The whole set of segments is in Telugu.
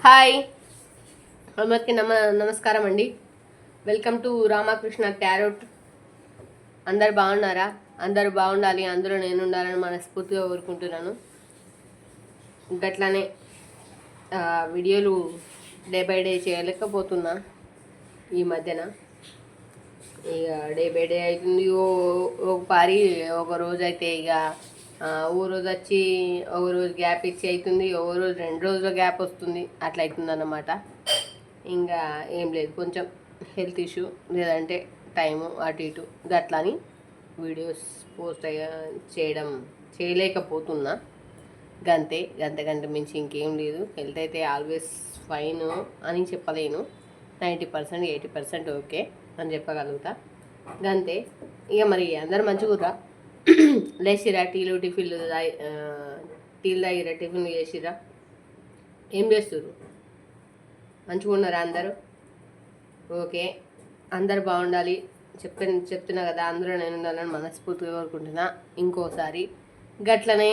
హాయ్ అందరికి నమస్కారం అండి. Welcome to Ramakrishna tarot. అందరు బాగున్నారా? అందరూ బాగుండాలి, అందరూ నేను ఉండాలని మనస్ఫూర్తిగా కోరుకుంటున్నాను. గట్లానే వీడియోలు డే బై డే చేయలేకపోతున్నా ఈ మధ్యన. ఇక డే బై డే అవుతుంది. ఒక పారి ఒక రోజు అయితే ఇక ఓ రోజు వచ్చి ఒక రోజు గ్యాప్ ఇచ్చి అవుతుంది, ఒక రోజు 2 రోజుల గ్యాప్ వస్తుంది, అట్లా అవుతుంది అన్నమాట. ఇంకా ఏం లేదు, కొంచెం హెల్త్ ఇష్యూ లేదంటే టైము అటు ఇటు గట్లని వీడియోస్ పోస్ట్ చేయలేకపోతున్నా. గంట మించి ఇంకేం లేదు. హెల్త్ అయితే ఆల్వేస్ ఫైన్ అని చెప్పలేను, 90% 80% ఓకే అని చెప్పగలుగుతా. గంతే. ఇక మరి అందరు మంచిగా లేచిరా? టీలు టిఫిన్లు టీలు తాగిరా? టిఫిన్లు చేసిరా? ఏం చేస్తుర్రు? మంచిగా ఉన్నారా అందరూ? ఓకే, అందరు బాగుండాలి చెప్తున్నా కదా, అందరూ నేను ఉండాలని మనస్ఫూర్తిగా కోరుకుంటున్నా. ఇంకోసారి గట్లనే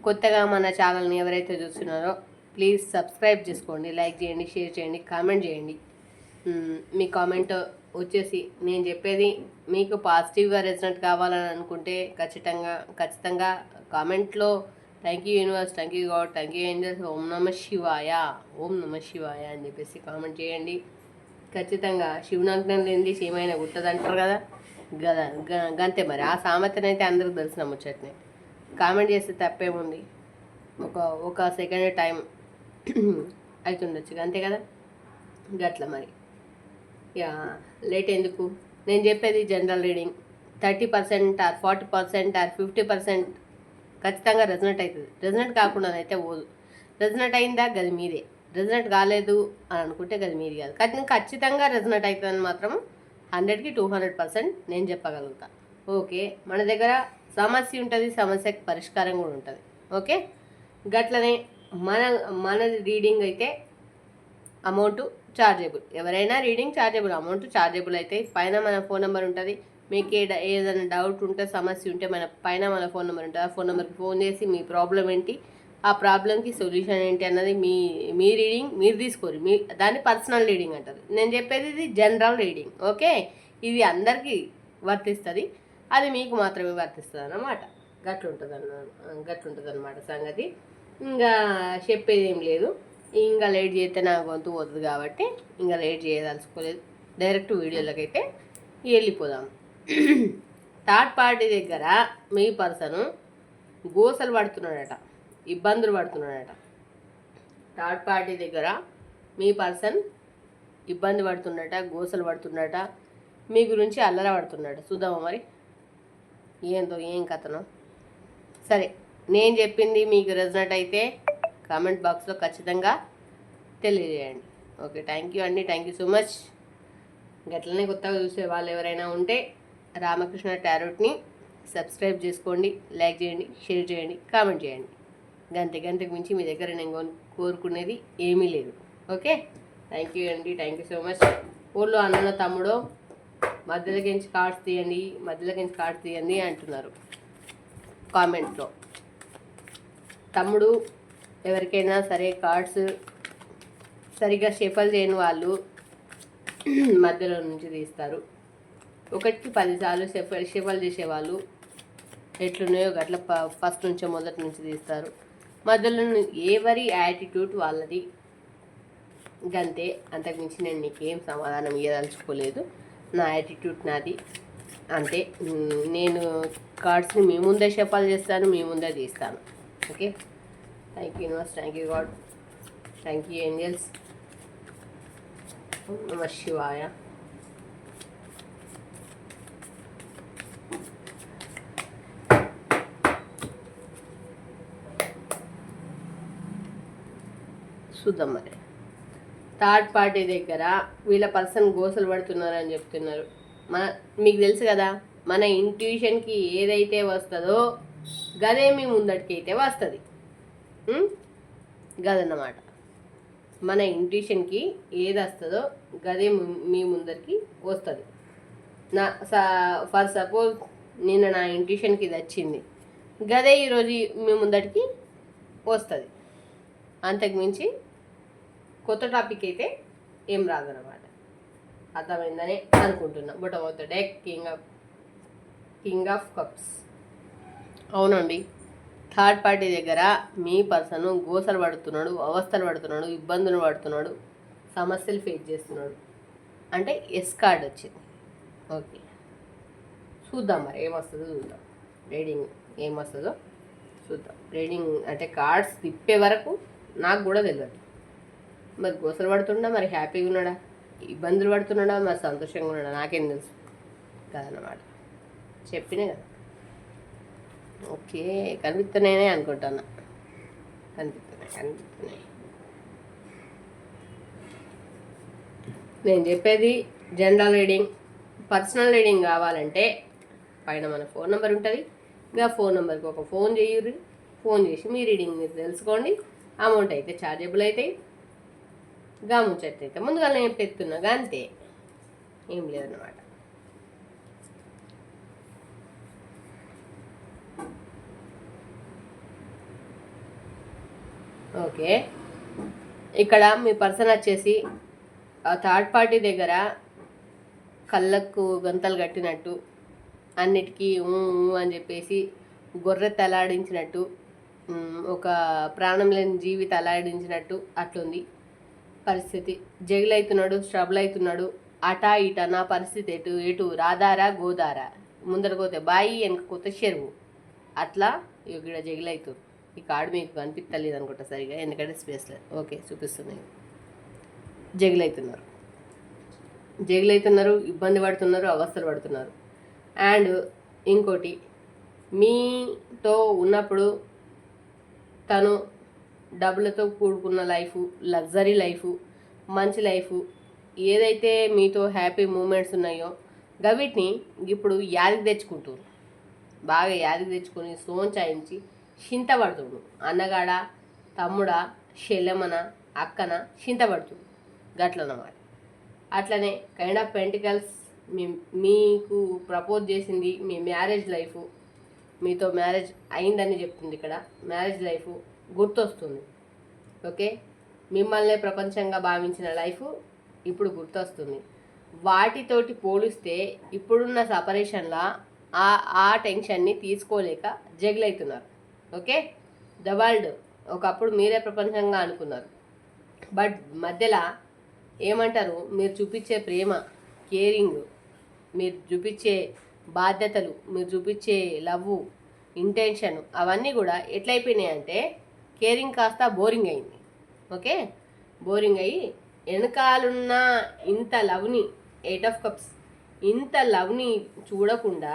కొత్తగా మన ఛానల్ని ఎవరైతే చూస్తున్నారో ప్లీజ్ సబ్స్క్రైబ్ చేసుకోండి, లైక్ చేయండి, షేర్ చేయండి, కామెంట్ చేయండి. మీ కామెంట్ వచ్చేసి నేను చెప్పేది మీకు పాజిటివ్గా రెజల్ట్ కావాలని అనుకుంటే ఖచ్చితంగా కామెంట్లో thank you universe, thank you God, thank you angels, ఓం నమ శివాయ అని చెప్పేసి కామెంట్ చేయండి. ఖచ్చితంగా శివనాజ్ఞం లేనిది ఏమైనా గుర్తుంది అంటారు కదా, గంతే. మరి ఆ సామెతనైతే అందరికి తెలిసిన ముచ్చట్నే. కామెంట్ చేస్తే తప్పేముంది, ఒక సెకండ్ టైం అవుతుండొచ్చు, అంతే కదా. గట్ల మరి లేట్ ఎందుకు? నేను చెప్పేది జనరల్ రీడింగ్. 30% ఆర్ 40% ఆర్ 50% ఖచ్చితంగా రెజనెట్ అవుతుంది. రెజనెట్ కాకుండానైతే పోదు. రెజనెట్ అయిందా గది మీదే, రెజనెట్ కాలేదు అని అనుకుంటే గది మీది కాదు. కానీ ఖచ్చితంగా రెజనెట్ అవుతుందని మాత్రం 100కి 200% నేను చెప్పగలుగుతా. ఓకే, మన దగ్గర సమస్య ఉంటుంది, సమస్యకి పరిష్కారం కూడా ఉంటుంది. ఓకే, గట్లనే మన రీడింగ్ అయితే అమౌంట్ చార్జబుల్. ఎవరైనా రీడింగ్ చార్జబుల్, అమౌంట్ చార్జబుల్ అయితే పైన మన ఫోన్ నెంబర్ ఉంటుంది. మీకు ఏదైనా డౌట్ ఉంటే, సమస్య ఉంటే మన ఫోన్ నెంబర్ ఉంటుంది. ఆ ఫోన్ నెంబర్కి ఫోన్ చేసి మీ ప్రాబ్లం ఏంటి, ఆ ప్రాబ్లంకి సొల్యూషన్ ఏంటి అన్నది మీ రీడింగ్ మీరు తీసుకోరు. దాన్ని పర్సనల్ రీడింగ్ అంటారు. నేను చెప్పేది ఇది జనరల్ రీడింగ్. ఓకే, ఇది అందరికీ వర్తిస్తుంది, అది మీకు మాత్రమే వర్తిస్తుంది అన్నమాట. గట్లుంటుంది అన్నమాట సంగతి. ఇంకా చెప్పేది ఏం లేదు. ఇంకా లేట్ చేస్తే నా గొంతు పోతుంది కాబట్టి ఇంకా లేట్ చేయదలుచుకోలేదు. డైరెక్ట్ వీడియోలోకి అయితే వెళ్ళిపోదాం. థర్డ్ పార్టీ దగ్గర మీ పర్సన్ గోసలు పడుతున్నాడట, ఇబ్బందులు పడుతున్నాడట. థర్డ్ పార్టీ దగ్గర మీ పర్సన్ ఇబ్బంది పడుతుండట, గోసలు పడుతుండట, మీ గురించి అల్లర పడుతున్నాడు. చూద్దామా మరి ఏం కథనో. సరే, నేను చెప్పింది మీకు రెజనెట్ అయితే కామెంట్ బాక్స్లో ఖచ్చితంగా తెలియజేయండి. ఓకే, థ్యాంక్ యూ అండి, థ్యాంక్ యూ సో మచ్. గట్లనే కొత్తగా చూసే వాళ్ళు ఎవరైనా ఉంటే రామకృష్ణ టారోట్ని సబ్స్క్రైబ్ చేసుకోండి, లైక్ చేయండి, షేర్ చేయండి, కామెంట్ చేయండి. గంటకు మించి మీ దగ్గర నేను కోరుకునేది ఏమీ లేదు. ఓకే, థ్యాంక్ యూ అండి, థ్యాంక్ యూ సో మచ్. ఊళ్ళో అన్నలో తమ్ముడో మధ్యలోకించి కార్డ్స్ తీయండి అంటున్నారు కామెంట్లో. తమ్ముడు ఎవరికైనా సరే కార్డ్స్ సరిగ్గా షఫల్ చేయని వాళ్ళు మధ్యలో నుంచి తీస్తారు. 1కి 10 సార్లు షఫల్ చేసేవాళ్ళు ఎట్లున్నాయో గట్ల ఫస్ట్ నుంచో మొదటి నుంచి తీస్తారు. మధ్యలో ఎవరి యాటిట్యూడ్ వాళ్ళది, గంతే. అంతకుమించి నేను నీకేం సమాధానం ఇవ్వదలుచుకోలేదు. నా యాటిట్యూడ్ నాది, అంతే. నేను కార్డ్స్ని మీ ముందే షఫల్ చేస్తాను, మీ ముందే తీస్తాను. Okay, thank you universe, thank you God, thank you angels, నమ శివాయ. చూద్దాం మరి. థర్డ్ పార్టీ దగ్గర వీళ్ళ పర్సన్ గోసలు పడుతున్నారని చెప్తున్నారు. మీకు తెలుసు కదా, మన ఇంట్యూషన్కి ఏదైతే వస్తుందో గదే మీ ముందటికి అయితే వస్తుంది. గదన్నమాట, మన ఇంట్యూషన్కి ఏది వస్తుందో గదే మీ ముందరికి వస్తుంది. ఫర్ సపోజ్ నిన్న నా ఇంట్యూషన్కి ఇది వచ్చింది, గదే ఈరోజు మీ ముందటికి వస్తుంది. అంతకుమించి కొత్త టాపిక్ అయితే ఏం రాదన్నమాట. అర్థమైందని అనుకుంటున్నా. Bottom of the deck king of cups. అవునండి, థర్డ్ పార్టీ దగ్గర మీ పర్సన్ గోసలు పడుతున్నాడు, అవస్థలు పడుతున్నాడు, ఇబ్బందులు పడుతున్నాడు, సమస్యలు ఫేస్ చేస్తున్నాడు. అంటే ఎస్ కార్డ్ వచ్చింది. ఓకే, చూద్దాం మరి ఏమొస్తుందో చూద్దాం. రీడింగ్ ఏమొస్తుందో చూద్దాం. రీడింగ్ అంటే కార్డ్స్ తిప్పే వరకు నాకు కూడా తెలియదు. మరి గోసలు పడుతుండా, మరి హ్యాపీగా ఉన్నాడా, ఇబ్బందులు పడుతున్నాడా, మరి సంతోషంగా ఉన్నాడా, నాకేం తెలుసు కదన్నమాట. చెప్పినే కదా. ఓకే, కనిపిస్తున్నాయనే అనుకుంటున్నా. కనిపిస్తున్నాయి. నేను చెప్పేది జనరల్ రీడింగ్. పర్సనల్ రీడింగ్ కావాలంటే పైన మన ఫోన్ నెంబర్ ఉంటుంది. ఇంకా ఫోన్ నెంబర్కి ఒక ఫోన్ చేయుర్రి. ఫోన్ చేసి మీ రీడింగ్ మీరు తెలుసుకోండి. అమౌంట్ అయితే ఛార్జబుల్ అవుతాయి. గా ముచ్చట అయితే ముందుగా నేను పెడుతున్నా అంతే, ఏం లేదన్నమాట. ఓకే, ఇక్కడ మీ పర్సన్ వచ్చేసి ఆ థర్డ్ పార్టీ దగ్గర కళ్ళకు గంతలు కట్టినట్టు, అన్నిటికీ అని చెప్పేసి గొర్రె తలాడించినట్టు, ఒక ప్రాణం లేని జీవి తలాడించినట్టు అట్లుంది పరిస్థితి. జగిలవుతున్నాడు, స్ట్రబుల్ అవుతున్నాడు. అటా ఇటా నా పరిస్థితి ఎటు రాదారా గోదారా, ముందరపోతే బాయి వెనకపోతే చెరువు, అట్లా ఇక్కడ జగిలవుతుంది. ఈ కార్డు మీకు కనిపిస్తలేదు అనుకుంటా సరిగా, ఎందుకంటే స్పేస్ లేదు. ఓకే, చూపిస్తున్నాయి. జగిలవుతున్నారు, ఇబ్బంది పడుతున్నారు, అవస్థలు పడుతున్నారు. అండ్ ఇంకోటి, మీతో ఉన్నప్పుడు తను డబ్బులతో కూడుకున్న లైఫ్, లగ్జరీ లైఫ్, మంచి లైఫ్, ఏదైతే మీతో హ్యాపీ మూమెంట్స్ ఉన్నాయో గవిటిని ఇప్పుడు యాదికి తెచ్చుకుంటారు. బాగా యాదికి తెచ్చుకొని సోంచాయించి చింతపడుతుడు. అన్నగాడ, తమ్ముడా, చెల్లెమన, అక్కన చింతపడుతుడు. గట్లన్నమాట. అట్లనే కైండ్ ఆఫ్ పెంటికల్స్ మీకు ప్రపోజ్ చేసింది మీ మ్యారేజ్ లైఫ్, మీతో మ్యారేజ్ అయిందని చెప్తుంది ఇక్కడ. మ్యారేజ్ లైఫ్ గుర్తొస్తుంది. ఓకే, మిమ్మల్నే ప్రపంచంగా భావించిన లైఫ్ ఇప్పుడు గుర్తొస్తుంది. వాటితోటి పోలిస్తే ఇప్పుడున్న సపరేషన్లా ఆ టెన్షన్ని తీసుకోలేక జగిలవుతున్నారు. ఓకే, ద వరల్డ్ ఒకప్పుడు మీరే ప్రపంచంగా అనుకున్నారు. బట్ మధ్యలో ఏమంటారు, మీరు చూపించే ప్రేమ, కేరింగ్, మీరు చూపించే బాధ్యతలు, మీరు చూపించే లవ్, ఇంటెన్షన్, అవన్నీ కూడా ఎట్లయిపోయినాయి అంటే కేరింగ్ కాస్త బోరింగ్ అయింది. ఓకే, బోరింగ్ అయ్యి వెనకాలన్న ఇంత లవ్ని, 8 ఆఫ్ కప్స్, ఇంత లవ్ని చూడకుండా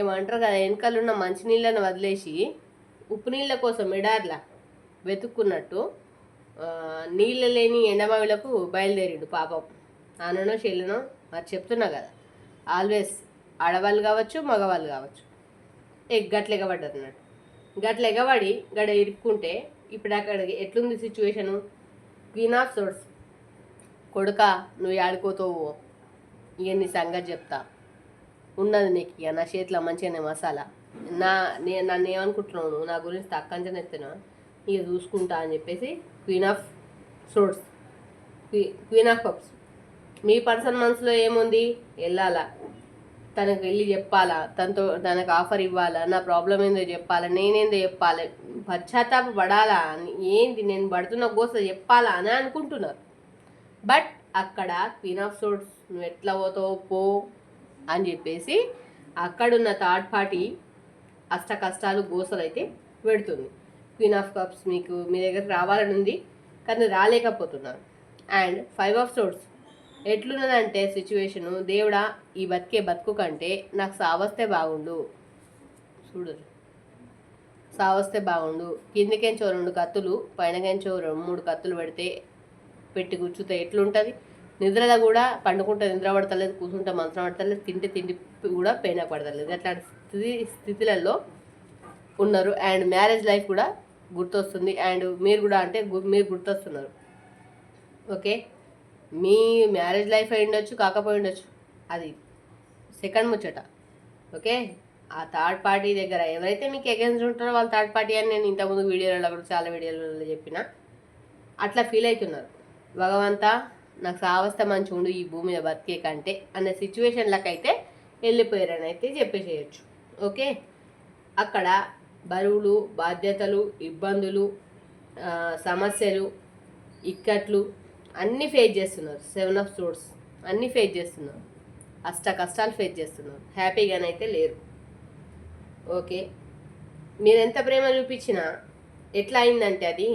ఏమంటారు కదా, వెనకాలన్న మంచినీళ్ళని వదిలేసి ఉప్పు నీళ్ళ కోసం ఎడార్లా వెతుక్కున్నట్టు నీళ్ళ లేని ఎండమావిలకు బయలుదేరిండు పాపం. నాన్ననో చెల్లెనో మరి చెప్తున్నా కదా, ఆల్వేస్ ఆడవాళ్ళు కావచ్చు, మగవాళ్ళు కావచ్చు, గట్ల ఎగబడ్డారు అన్నట్టు. గట్ల ఎగబడి గడ ఇరుక్కుంటే ఇప్పుడు అక్కడ ఎట్లుంది సిచ్యువేషను. Queen of source. కొడుక, నువ్వు ఆడుకోతావు, ఇక నీ సంగతి చెప్తా, ఉన్నది నీకు ఇక నా చేతిలో మంచిగానే మసాలా. నన్ను ఏమనుకుంటున్నావు, నువ్వు నా గురించి తక్కువ ఎత్తున్నా, ఇక చూసుకుంటా అని చెప్పేసి queen of source, queen of cups. Me person మనసులో ఏముంది, వెళ్ళాలా, తనకు వెళ్ళి చెప్పాలా, తనకు ఆఫర్ ఇవ్వాలా, నా ప్రాబ్లం ఏందో చెప్పాలా, నేనేందో చెప్పాలి, పశ్చాత్తాప పడాలా, ఏంది నేను పడుతున్న గోస చెప్పాలా అని అనుకుంటున్నారు. బట్ అక్కడ క్వీన్ ఆఫ్ సోర్స్, నువ్వు ఎట్లా పోతావు పో అని చెప్పేసి అక్కడున్న థర్డ్ పార్టీ అష్ట కష్టాలు గోసలు అయితే పెడుతుంది. క్వీన్ ఆఫ్ కప్స్ మీకు మీ దగ్గరకు రావాలని ఉంది, కానీ రాలేకపోతున్నారు. అండ్ 5 ఆఫ్ సోర్స్ ఎట్లున్నదంటే సిచ్యువేషను, దేవుడా ఈ బతికే బతుకు కంటే నాకు సావస్తే బాగుండు, చూడు సావస్తే బాగుండు, కిందికెంచో 2 కత్తులు, పైనకెంచో 3 కత్తులు పెట్టి కూర్చుతే ఎట్లుంటుంది. నిద్రలో కూడా పండుకుంటే నిద్ర పడతలేదు, కూర్చుంటే మంచం పడతలేదు, తిండి కూడా పెయిన పడతలేదు. అట్లాంటి స్థితిలలో ఉన్నారు. అండ్ మ్యారేజ్ లైఫ్ కూడా గుర్తొస్తుంది. అండ్ మీరు కూడా అంటే మీరు గుర్తొస్తున్నారు. ఓకే, మీ మ్యారేజ్ లైఫ్ అయి ఉండొచ్చు, కాకపోయి ఉండొచ్చు, అది సెకండ్ ముచ్చట. ఓకే, ఆ థర్డ్ పార్టీ దగ్గర ఎవరైతే మీకు అగెన్స్ట్ ఉంటారో వాళ్ళు థర్డ్ పార్టీ అని నేను ఇంతకుముందు వీడియోలలో కూడా చాలా వీడియోలలో చెప్పిన, అట్లా ఫీల్ అవుతున్నారు. భగవంతా నాకు సావస్థ మంచి ఉండు ఈ భూమి మీద బతికే కంటే అనే సిచ్యువేషన్లకైతే వెళ్ళిపోయారని అయితే చెప్పేసేయచ్చు. ఓకే, అక్కడ బరువులు, బాధ్యతలు, ఇబ్బందులు, సమస్యలు, ఇక్కట్లు అన్నీ ఫేస్ చేస్తున్నారు. 7 ఆఫ్ సోర్స్ అన్నీ ఫేస్ చేస్తున్నారు. అష్ట కష్టాలు ఫేస్ చేస్తున్నారు. హ్యాపీగానైతే లేరు. ఓకే, మీరు ఎంత ప్రేమ చూపించినా ఎట్లా అయిందంటే అది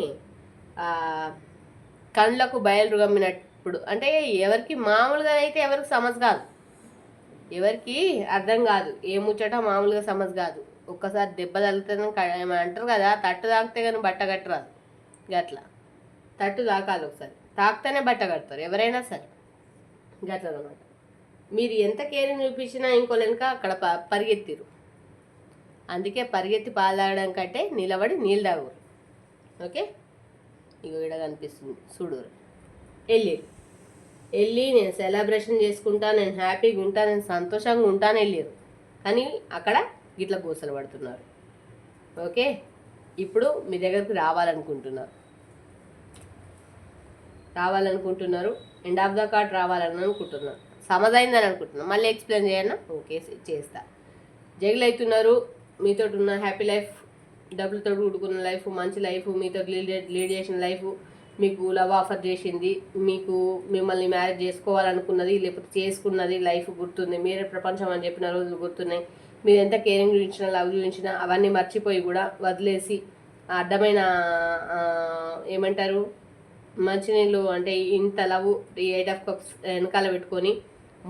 కళ్ళకు బయలు గమ్మినప్పుడు, అంటే ఎవరికి మామూలుగా అయితే ఎవరికి సమజ్ కాదు, ఎవరికి అర్థం కాదు. ఏ ముచ్చట మామూలుగా సమజ్ కాదు. ఒక్కసారి దెబ్బ తగులుతుంది అంటారు కదా, తట్టు తాకితే కానీ బట్ట కట్టరాదు. గట్లా తట్టు తాకాలి, ఒకసారి తాకితేనే బట్ట కడతారు ఎవరైనా సరే. గట్ల అనమాట. మీరు ఎంత కేరింగ్ చూపించినా ఇంకో వెనుక అక్కడ పరిగెత్తిరు. అందుకే పరిగెత్తి పాలు తాగడం కంటే నిలబడి నీళ్ళు తాగురు. ఓకే, ఇక ఇక్కడ కనిపిస్తుంది చూడు. వెళ్ళి నేను సెలబ్రేషన్ చేసుకుంటా, నేను హ్యాపీగా ఉంటా, నేను సంతోషంగా ఉంటాను వెళ్ళారు. కానీ అక్కడ గిట్ల గోసలు పడుతున్నారు. ఓకే, ఇప్పుడు మీ దగ్గరికి రావాలనుకుంటున్నారు. ఎండ్ ఆఫ్ ద కార్డ్ రావాలని అనుకుంటున్నారు. సమజైందని అనుకుంటున్నాను. మళ్ళీ ఎక్స్ప్లెయిన్ చేయన్నా? ఓకే, చేస్తా. జగిల్ అవుతున్నారు. మీతో ఉన్న హ్యాపీ లైఫ్, డబ్బులతో ఉడుకున్న లైఫ్, మంచి లైఫ్, మీతో లీడ్ చేసిన లైఫ్, మీకు లవ్ ఆఫర్ చేసింది, మీకు మిమ్మల్ని మ్యారేజ్ చేసుకోవాలనుకున్నది, లేకపోతే చేసుకున్నది లైఫ్ గుర్తుంది. మీరే ప్రపంచం అని చెప్పిన రోజులు గుర్తున్నాయి. మీరు ఎంత కేరింగ్ చూపించినా, లవ్ చూపించినా అవన్నీ మర్చిపోయి కూడా వదిలేసి అడ్డమైన ఏమంటారు మంచినీళ్ళు అంటే ఇంత లవ్ 8 ఆఫ్ కప్స్ వెనకాల పెట్టుకొని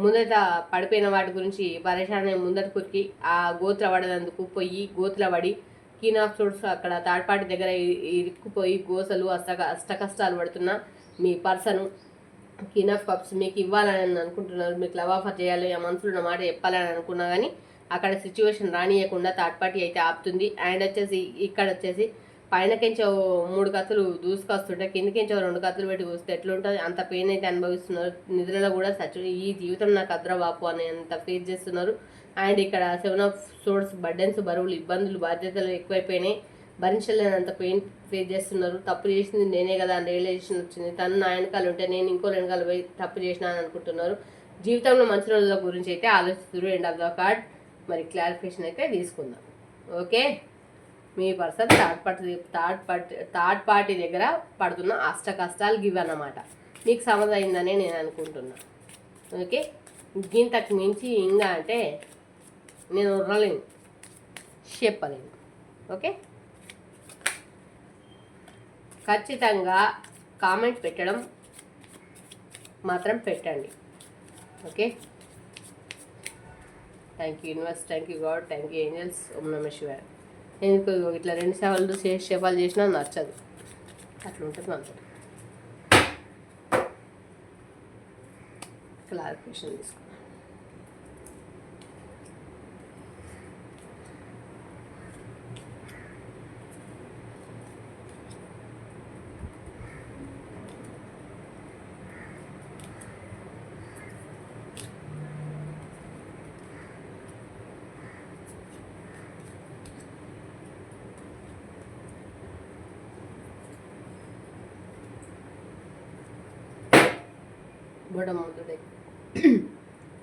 ముందట పడిపోయిన వాటి గురించి పరేషాన్ని ముందట కురికి ఆ గోత్ర పడేందుకు పోయి గోతుల పడి కీన్ ఆఫ్ సోర్స్ అక్కడ థర్డ్ పార్టీ దగ్గర ఇరుక్కుపోయి గోసలు అష్ట కష్టాలు పడుతున్న మీ పర్సన్ కీన్ ఆఫ్ కప్స్ మీకు ఇవ్వాలని అనుకుంటున్నారు. మీకు లవ్ ఆఫర్ చేయాలి, ఆ మనసులో ఉన్న మాట చెప్పాలని అనుకున్నా కానీ అక్కడ సిచ్యువేషన్ రానియకుండా థర్డ్ పార్టీ అయితే ఆపుతుంది. అండ్ వచ్చేసి ఇక్కడ వచ్చేసి పైనకించో 3 కత్తులు దూసుకొస్తుంటే కిందకించో 2 కత్తులు పెట్టి కూస్తే ఎట్లుంటుంది, అంత పెయిన్ అయితే అనుభవిస్తున్నారు. నిద్రలో కూడా ఈ జీవితం నాకు అద్ర బాపు అని అంత ఫేస్ చేస్తున్నారు. అండ్ ఇక్కడ 7 ఆఫ్ సోర్స్ బర్డెన్స్, బరువులు, ఇబ్బందులు, బాధ్యతలు ఎక్కువైపోయినాయి. భరించలేనంత పెయిన్ ఫేస్ చేస్తున్నారు. తప్పు చేసింది నేనే కదా అని రియలైజేషన్ వచ్చింది. తను నా వెనకాల ఉంటే నేను ఇంకో వెనకాల పోయి తప్పు చేసినా అని అనుకుంటున్నారు. జీవితంలో మంచి రోజుల గురించి అయితే ఆలోచిస్తున్నారు. ఎండ్ ఆఫ్ ద కార్డ్ మరి క్లారిఫికేషన్ అయితే తీసుకుందాం. ఓకే, మీ పర్సన్ థర్డ్ పార్టీ దగ్గర పడుతున్న అష్ట కష్టాలు గివ్ అన్నమాట. మీకు సమజ్ అయిందనే నేను అనుకుంటున్నా. ఓకే, ఇంతకు మించి ఇంకా అంటే నేను ఉర్రలేను, చెప్పలేను. ఓకే, ఖచ్చితంగా కామెంట్ పెట్టడం మాత్రం పెట్టండి. Okay, thank you universe, thank you God, thank you angels. ఓం నమః శివాయ. నేను ఇట్లా 2 సేవలు సేవలు చేసినా నచ్చదు, అట్లా ఉంటుంది మనతో. క్లారిఫికేషన్ తీసుకో.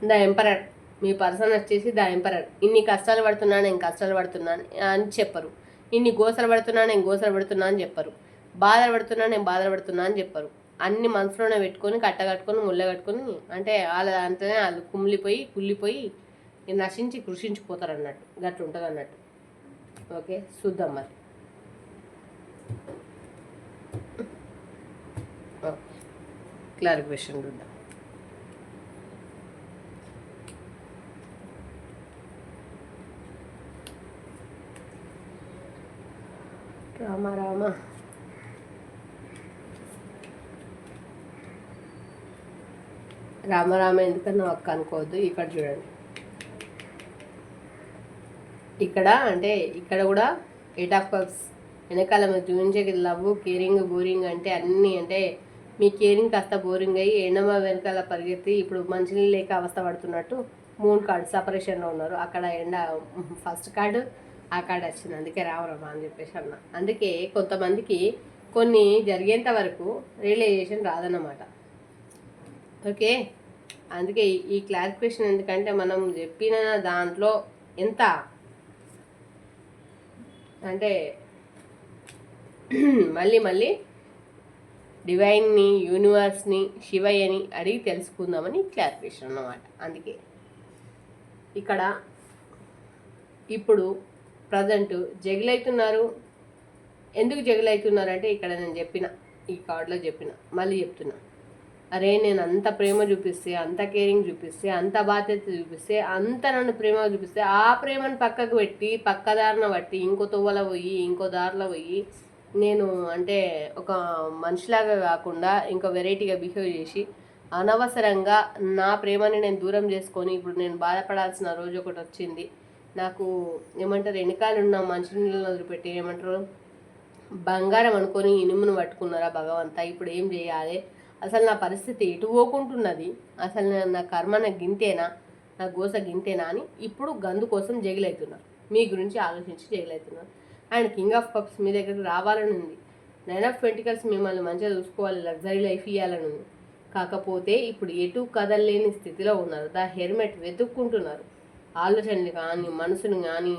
ద ఎంపరర్, మీ పర్సన్ వచ్చేసి ద ఎంపరర్. ఇన్ని కష్టాలు పడుతున్నాను, నేను కష్టాలు పడుతున్నాను అని చెప్పరు. ఇన్ని గోసలు పడుతున్నాను, నేను గోసలు పడుతున్నా అని చెప్పరు. బాధలు పడుతున్నాను, నేను బాధలు పడుతున్నా అని చెప్పరు. అన్ని మనసులోనే పెట్టుకొని కట్టగట్టుకొని ముళ్ళ కట్టుకొని అంటే వాళ్ళ అంటేనే వాళ్ళు కుళ్ళిపోయి నశించి కృషించిపోతారు అన్నట్టు. గట్టు ఉంటుంది అన్నట్టు. ఓకే, చూద్దాం మరి. క్లారిఫికేషన్ చూద్దాం. రామ రామ, రామ రామ ఎందుకన్నా ఒక్క అనుకోవద్దు. ఇక్కడ చూడండి, ఇక్కడ అంటే ఇక్కడ కూడా 8 ఆఫ్ కప్స్ వెనకాల మీరు చూపించే లవ్, కేరింగ్, బోరింగ్ అంటే అన్నీ అంటే మీ కేరింగ్ కాస్త బోరింగ్ అయ్యి ఎండమ వెనకాల పరిగెత్తి ఇప్పుడు మంచినీళ్ళు లేక అవస్థ పడుతున్నట్టు 3 కార్డు సపరేషన్లో ఉన్నారు. అక్కడ ఫస్ట్ కార్డు ఆ కార్డు వచ్చింది, అందుకే రావరమ్మా అని చెప్పేసి అన్న. అందుకే కొంతమందికి కొన్ని జరిగేంత వరకు రియలైజేషన్ రాదన్నమాట. ఓకే, అందుకే ఈ క్లారిఫికేషన్ ఎందుకంటే మనం చెప్పిన దాంట్లో ఎంత అంటే మళ్ళీ మళ్ళీ డివైన్ని, యూనివర్స్ని, శివయ్యని అడిగి తెలుసుకుందామని క్లారిఫికేషన్ అన్నమాట. అందుకే ఇక్కడ ఇప్పుడు ప్రజెంట్ జగిలవుతున్నారు. ఎందుకు జగిలవుతున్నారు అంటే ఇక్కడ నేను చెప్పిన ఈ కార్డులో చెప్పిన, మళ్ళీ చెప్తున్నా, అరే నేను అంత ప్రేమ చూపిస్తే, అంత కేరింగ్ చూపిస్తే, అంత బాధ్యత చూపిస్తే, అంత నన్ను ప్రేమ చూపిస్తే, ఆ ప్రేమను పక్కకు పెట్టి పక్కదారిన బట్టి ఇంకో తొవ్వల పోయి ఇంకో దారిలో పోయి నేను అంటే ఒక మనిషిలాగా కాకుండా ఇంకో వెరైటీగా బిహేవ్ చేసి అనవసరంగా నా ప్రేమని నేను దూరం చేసుకొని ఇప్పుడు నేను బాధపడాల్సిన రోజు ఒకటి వచ్చింది. నాకు ఏమంటారు, వెనకాలన్న మంచినీళ్ళని వదిలిపెట్టి ఏమంటారు బంగారం అనుకొని ఇనుమును పట్టుకున్నారా భగవంతా, ఇప్పుడు ఏం చేయాలి, అసలు నా పరిస్థితి ఎటు పోకుంటున్నది, అసలు నా కర్మ నా గింతేనా, నా గోస గింతేనా అని ఇప్పుడు గందు కోసం జగిలవుతున్నారు. మీ గురించి ఆలోచించి జగిలవుతున్నారు. అండ్ కింగ్ ఆఫ్ కప్స్ మీ దగ్గరికి రావాలని ఉంది. 9 ఆఫ్ పెంటికల్స్ మిమ్మల్ని మంచిగా చూసుకోవాలి, లగ్జరీ లైఫ్ ఇవ్వాలని ఉంది. కాకపోతే ఇప్పుడు ఎటు కదలలేని స్థితిలో ఉన్నారు. ద హెర్మెట్ వెతుక్కుంటున్నారు. ఆలోచనలు కానీ, మనసును కానీ,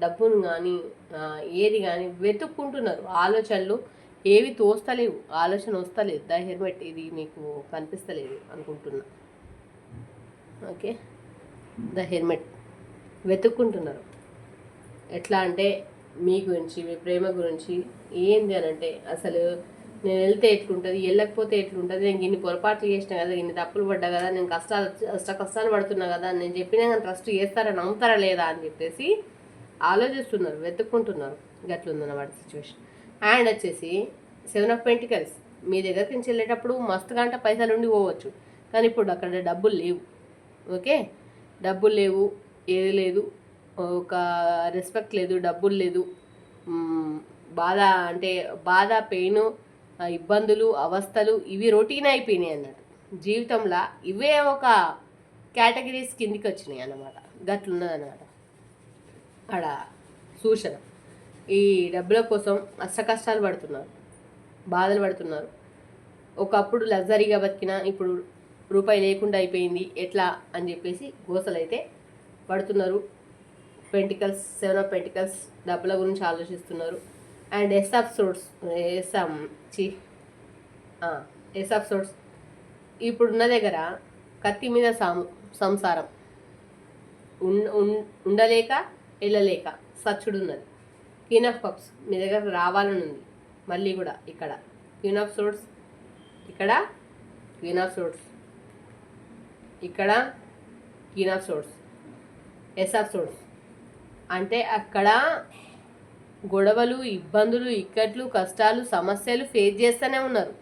డబ్బును కానీ, ఏది కానీ వెతుక్కుంటున్నారు. ఆలోచనలు ఏవి తోస్తలేవు, ఆలోచన వస్తలేదు. ద హెర్మెట్ ఇది మీకు కనిపిస్తలేదు అనుకుంటున్నా. ఓకే, ద హెర్మెట్ వెతుక్కుంటున్నారు. ఎట్లా అంటే మీ గురించి, మీ ప్రేమ గురించి ఏంది అని అంటే అసలు నేను వెళ్తే ఎట్లుంటుంది, వెళ్ళకపోతే ఎట్లుంటుంది, నేను ఇన్ని పొరపాట్లు చేసినా కదా, ఇన్ని తప్పులు పడ్డా కదా, నేను కష్టాలు పడుతున్నా కదా, నేను చెప్పినా కానీ ట్రస్ట్ చేస్తారా, నమ్ముతారా లేదా అని చెప్పేసి ఆలోచిస్తున్నారు, వెతుక్కుంటున్నారు. గట్లుందన్నమాట సిచ్యువేషన్. అండ్ వచ్చేసి 7 ఆఫ్ పెంటికల్స్ మీ దగ్గరికి నుంచి వెళ్ళేటప్పుడు మస్తుగా అంటే పైసలు ఉండి పోవచ్చు, కానీ ఇప్పుడు అక్కడ డబ్బులు లేవు. ఓకే, డబ్బులు లేవు, ఏది లేదు, ఒక రెస్పెక్ట్ లేదు, డబ్బులు లేదు, బాధ అంటే బాధ, పెయిన్, ఇబ్బందులు, అవస్థలు ఇవి రొటీన్ అయిపోయినాయి అన్నట్టు జీవితంలో. ఇవే ఒక కేటగిరీస్ కిందికి వచ్చినాయి అన్నమాట. గట్లున్నది అన్నమాట ఆడ సూచన. ఈ డబ్బుల కోసం కష్టాలు పడుతున్నారు, బాధలు పడుతున్నారు. ఒకప్పుడు లగ్జరీగా బతికినా ఇప్పుడు రూపాయి లేకుండా అయిపోయింది ఎట్లా అని చెప్పేసి గోసలు అయితే పడుతున్నారు. పెంటికల్స్, 7 ఆఫ్ పెంటికల్స్ డబ్బుల గురించి ఆలోచిస్తున్నారు. అండ్ ఎస్ ఆఫ్ సోర్స్ ఇప్పుడున్న దగ్గర కత్తి మీద సంసారం ఉండలేక వెళ్ళలేక సచ్చుడున్నది. క్వీన్ ఆఫ్ కప్స్ మీ దగ్గర రావాలని ఉంది. మళ్ళీ కూడా ఇక్కడ క్వీన్ ఆఫ్ సోర్స్, ఇక్కడ క్వీన్ ఆఫ్ సోర్స్, ఇక్కడ queen of swords, ace of swords. అంటే అక్కడ గొడవలు, ఇబ్బందులు, ఇక్కట్లు, కష్టాలు, సమస్యలు ఫేస్ చేస్తూనే ఉన్నారు,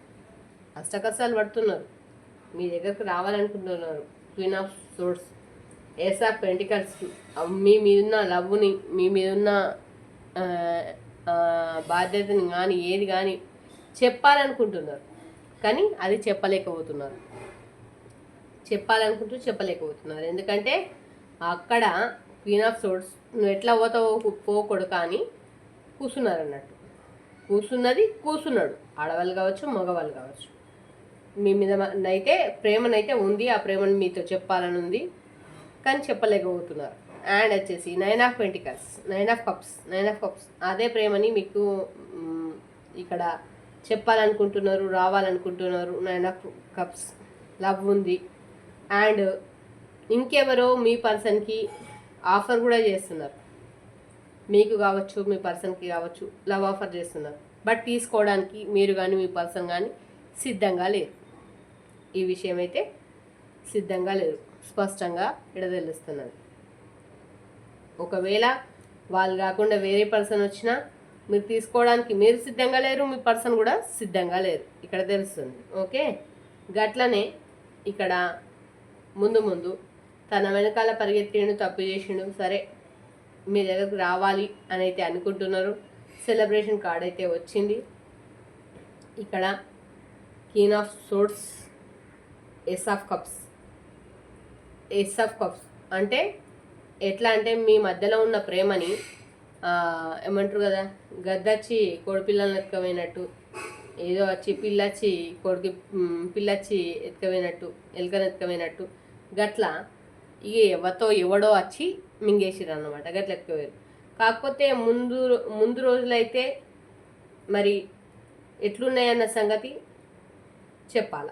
కష్టాలు పడుతున్నారు, మీ దగ్గరకు రావాలనుకుంటున్నారు. Queen of swords, ace of pentacles మీ మీదున్న లవ్ని, మీ మీదున్న బాధ్యతని కానీ ఏది కానీ చెప్పాలనుకుంటున్నారు, కానీ అది చెప్పలేకపోతున్నారు. ఎందుకంటే అక్కడ క్వీన్ ఆఫ్ సోర్స్ నువ్వు ఎట్లా పోతావో పోకూడదు కానీ కూర్చున్నారు అన్నట్టు. కూర్చున్నాడు, ఆడవాళ్ళు కావచ్చు, మగవాళ్ళు కావచ్చు. మీ మీద అయితే ప్రేమనైతే ఉంది, ఆ ప్రేమను మీతో చెప్పాలని ఉంది, కానీ చెప్పలేకపోతున్నారు. అండ్ వచ్చేసి 9 ఆఫ్ పెంటికల్స్, 9 ఆఫ్ కప్స్ అదే ప్రేమని మీకు ఇక్కడ చెప్పాలనుకుంటున్నారు, రావాలనుకుంటున్నారు. 9 ఆఫ్ కప్స్ లవ్ ఉంది. అండ్ ఇంకెవరో మీ పర్సన్కి ఆఫర్ కూడా చేస్తున్నారు, మీకు కావచ్చు, మీ పర్సన్కి కావచ్చు, లవ్ ఆఫర్ చేస్తున్నారు. బట్ తీసుకోవడానికి మీరు కానీ మీ పర్సన్ కానీ సిద్ధంగా లేరు. ఈ విషయం అయితే సిద్ధంగా లేరు, స్పష్టంగా తెలుస్తున్నది. ఒకవేళ వాళ్ళు కాకుండా వేరే పర్సన్ వచ్చినా మీరు తీసుకోవడానికి మీరు సిద్ధంగా లేరు, మీ పర్సన్ కూడా సిద్ధంగా లేరు, ఇక్కడ తెలుస్తుంది. ఓకే, గట్లనే ఇక్కడ ముందు తన వెనకాల పరిగెత్తిండు, తప్పు చేసిండు, సరే మీ దగ్గరకు రావాలి అని అయితే అనుకుంటున్నారు. సెలబ్రేషన్ కార్డ్ అయితే వచ్చింది. ఇక్కడ queen of swords, ace of cups అంటే ఎట్లా అంటే మీ మధ్యలో ఉన్న ప్రేమని ఏమంటారు కదా, గద్దచ్చి కోడిపిల్లలను ఎత్తుకపోయినట్టు, ఏదో వచ్చి పిల్లచ్చి పిల్లచ్చి ఎత్తుకపోయినట్టు, ఎలుకను ఎత్తుకపోయినట్టు గట్లా ఇక ఎవడో వచ్చి మింగేసిరు అన్నమాట. గట్ల ఎత్తుకపోయారు. కాకపోతే ముందు రోజులైతే మరి ఎట్లున్నాయన్న సంగతి చెప్పాల.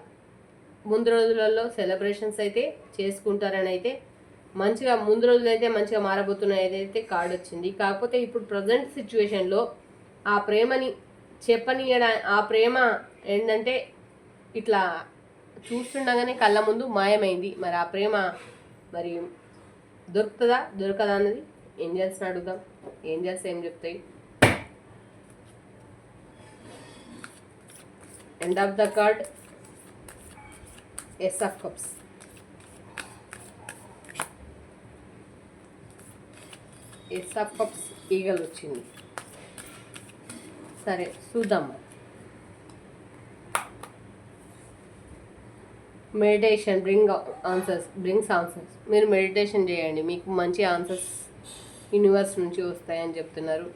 ముందు రోజులలో సెలబ్రేషన్స్ అయితే చేసుకుంటారని అయితే మంచిగా, ముందు రోజులు అయితే మంచిగా మారబోతున్నాయి అయితే కార్డు వచ్చింది. కాకపోతే ఇప్పుడు ప్రజెంట్ సిచ్యువేషన్లో ఆ ప్రేమని ఆ ప్రేమ ఏంటంటే ఇట్లా చూస్తుండగానే కళ్ళ ముందు మాయమైంది. మరి ఆ ప్రేమ మరి దొరకదా అన్నది ఏంజల్స్ని అడుగుదాం. ఏంజల్స్ ఏం చెప్తాయి? End of the card ace of cups. Ace of cups eagle వచ్చింది. సరే చూద్దాం. Meditation brings answers. మీరు మెడిటేషన్ చేయండి, మీకు మంచి ఆన్సర్స్ యూనివర్స్ నుంచి వస్తాయని చెప్తున్నారు.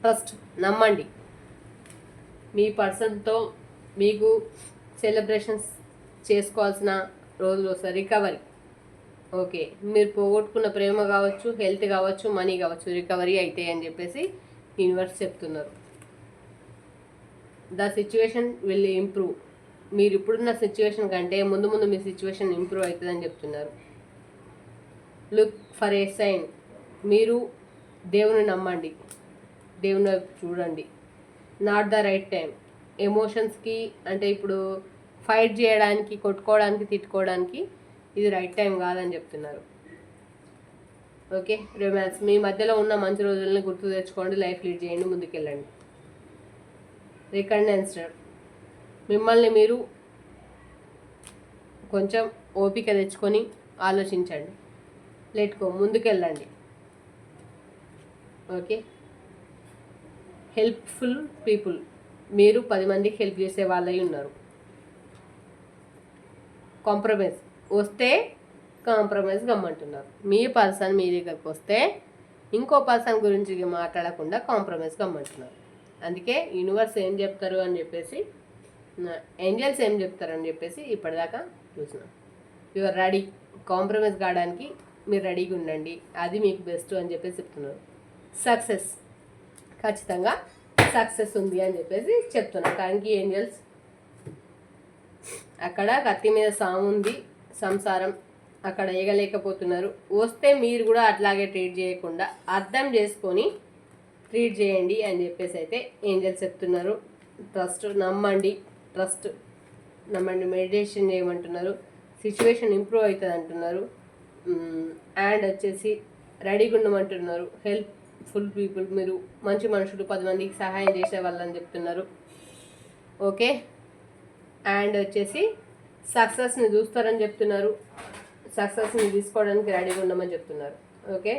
ట్రస్ట్, నమ్మండి. మీ పర్సన్తో మీకు సెలబ్రేషన్స్ చేసుకోవాల్సిన రోజులు వస్తాయి. రికవరీ, ఓకే, మీరు పోగొట్టుకున్న ప్రేమ కావచ్చు, హెల్త్ కావచ్చు, మనీ కావచ్చు, రికవరీ అవుతాయి అని చెప్పేసి యూనివర్స్ చెప్తున్నారు. The situation will improve. మీరు ఇప్పుడున్న సిచ్యువేషన్ కంటే ముందు మీ సిచ్యువేషన్ ఇంప్రూవ్ అవుతుందని చెప్తున్నారు. Look for a sign. మీరు దేవుని నమ్మండి, దేవుని వైపు చూడండి. Not the right time. ఎమోషన్స్కి అంటే ఇప్పుడు ఫైట్ చేయడానికి, కొట్టుకోవడానికి, తిట్టుకోవడానికి ఇది రైట్ టైం కాదని చెప్తున్నారు. Okay, romance. మీ మధ్యలో ఉన్న మంచి రోజులని గుర్తు తెచ్చుకోండి, లైఫ్ లీడ్ చేయండి, ముందుకెళ్ళండి. రికగ్నెన్స్డ్. మిమ్మల్ని మీరు కొంచెం ఓపిక తెచ్చుకొని ఆలోచించండి, ముందుకెళ్ళండి. Okay, helpful people. మీరు 10 మందికి హెల్ప్ చేసే వాళ్ళై ఉన్నారు. కాంప్రమైజ్. వస్తే కాంప్రమైజ్ గమ్మంటున్నారు. మీ పర్సన్ మీ దగ్గరకు వస్తే ఇంకో పర్సన్ గురించి మాట్లాడకుండా కాంప్రమైజ్ గమ్మంటున్నారు. అందుకే యూనివర్స్ ఏం చెప్తారు అని చెప్పేసి, ఏంజల్స్ ఏం చెప్తారని చెప్పేసి ఇప్పటిదాకా చూసినాం. Your ready. కాంప్రమైజ్ కావడానికి మీరు రెడీగా ఉండండి, అది మీకు బెస్ట్ అని చెప్పేసి చెప్తున్నారు. సక్సెస్, ఖచ్చితంగా సక్సెస్ ఉంది అని చెప్పేసి చెప్తున్నారు. కానీ ఏంజల్స్ అక్కడ కత్తి మీద సాము ఉంది, సంసారం అక్కడ వేయగలేకపోతున్నారు. వస్తే మీరు కూడా అట్లాగే ట్రీట్ చేయకుండా అర్థం చేసుకొని ట్రీట్ చేయండి అని చెప్పేసి అయితే ఏంజల్స్ చెప్తున్నారు. ట్రస్ట్, నమ్మండి. మెడిటేషన్ చేయమంటున్నారు. సిచ్యువేషన్ ఇంప్రూవ్ అవుతుంది అంటున్నారు. అండ్ వచ్చేసి రెడీగా ఉండమంటున్నారు. Helpful people. మీరు మంచి మనుషులు, 10 మందికి సహాయం చేసే వాళ్ళని చెప్తున్నారు. ఓకే, అండ్ వచ్చేసి సక్సెస్ని చూస్తారని చెప్తున్నారు. సక్సెస్ని తీసుకోవడానికి రెడీగా ఉండమని చెప్తున్నారు. ఓకే,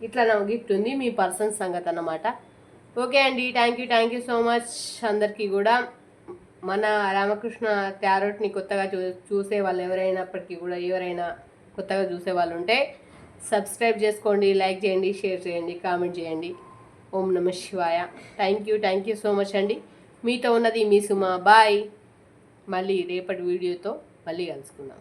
ఇట్లా నా గిఫ్ట్ ఉంది, మీ పర్సన్ సంగతి అన్నమాట. ఓకే అండి, థ్యాంక్ యూ సో మచ్ అందరికీ కూడా. మన రామకృష్ణ టారోట్ని కొత్తగా చూసే వాళ్ళు ఎవరైనా కొత్తగా చూసే వాళ్ళు ఉంటే సబ్స్క్రైబ్ చేసుకోండి, లైక్ చేయండి, షేర్ చేయండి, కామెంట్ చేయండి. ఓం నమః శివాయ. థ్యాంక్ యూ సో మచ్ అండి. మీతో ఉన్నది మీ సుమ. బాయ్. మళ్ళీ రేపటి వీడియోతో మళ్ళీ కలుసుకుందాం.